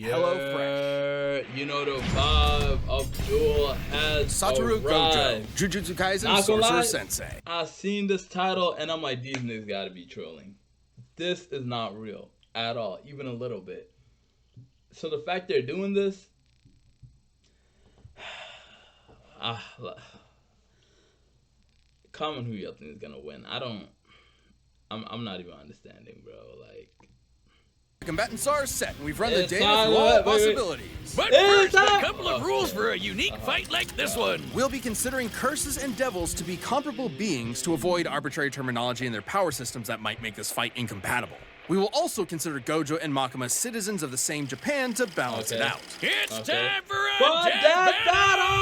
HelloFresh. You know the vibe. Abdul has Satoru Gojo, Jujutsu Kaisen, Sorcerer Sensei. I seen this title and I'm like, these niggas gotta be trolling. This is not real at all, even a little bit. So the fact they're doing this, comment who y'all think is gonna win. I'm not even understanding, bro. Like, Combatants are set, and we've run the day through all possibilities. But first, a couple of rules for a unique fight like this one. We'll be considering curses and devils to be comparable beings to avoid arbitrary terminology in their power systems that might make this fight incompatible. We will also consider Gojo and Makima citizens of the same Japan to balance it out. It's time for a death battle!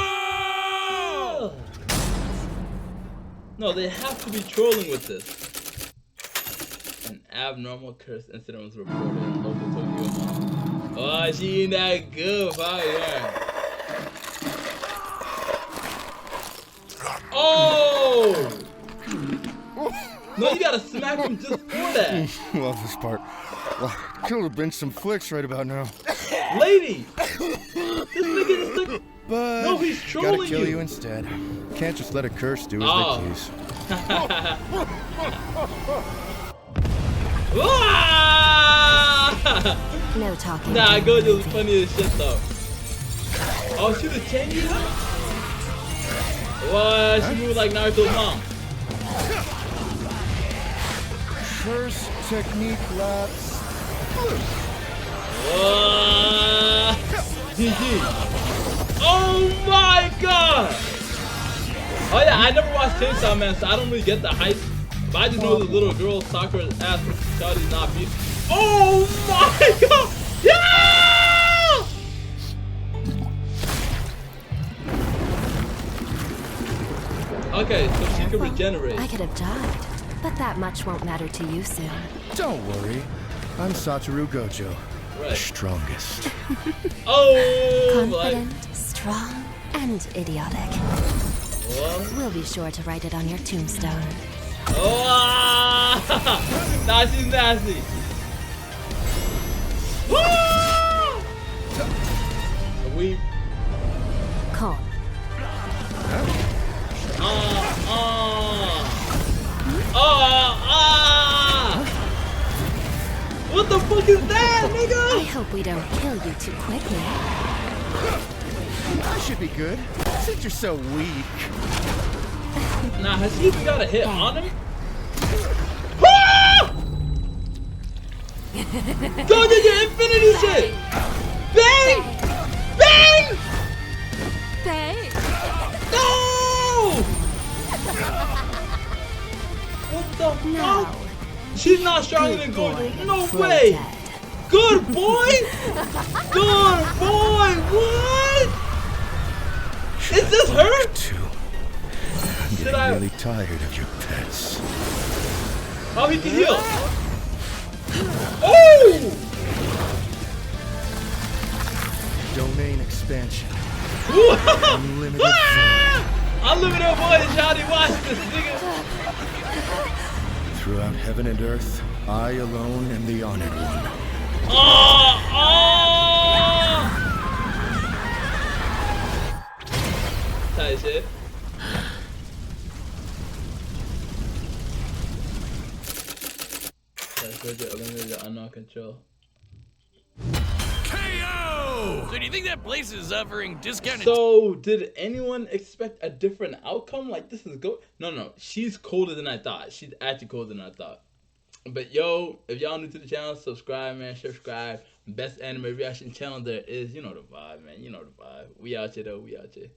No, they have to be trolling with this. An abnormal curse incident was reported in local Tokyo Mall. Oh, she ain't that good, fire. Oh! No, you gotta smack him just for that. Love this part. Well, could have been some flicks right about now. Lady! This nigga is like... But no, he's trolling gotta kill you instead. Can't just let a curse do as they please. No talking. Nah, Gojo was funny as shit though. Oh, she was changing her? What? She moved like Naruto's mom. First technique lapse. GG. Oh my god! Oh yeah, I never watched Chainsaw Man, so I don't really get the hype. But I just know the little girl soccer ass Shawty's not beat. Oh my god! Yeah! Okay, so she can regenerate. I could have died, but that much won't matter to you soon. Don't worry. I'm Satoru Gojo. Right. The strongest. Oh! Confident, strong, and idiotic. What? We'll be sure to write it on your tombstone. Oh! Nah, she's nasty. We. Calm. What the fuck is that, nigga? I hope we don't kill you too quickly. I should be good, since you're so weak. Nah, has he even got a hit on him? Go get your infinity shit! Bang! Bang! Bang! No! What the fuck? She's not stronger than Gojo. No way! Good boy! Good boy! What? Is this her? I'm getting really tired of your pets. Oh, he can heal. Oh! Domain expansion. Unlimited void, Johnny. Watch this, nigga. Throughout heaven and earth, I alone am the honored one. Tight shit. Eliminated unknown control. KO! So do you think that place is offering discounted? So did anyone expect a different outcome? Like this is No. She's colder than I thought. She's actually colder than I thought. But yo, if y'all new to the channel, subscribe, man. Subscribe. Best anime reaction channel there is. You know the vibe, man. You know the vibe. We out here though. We out here.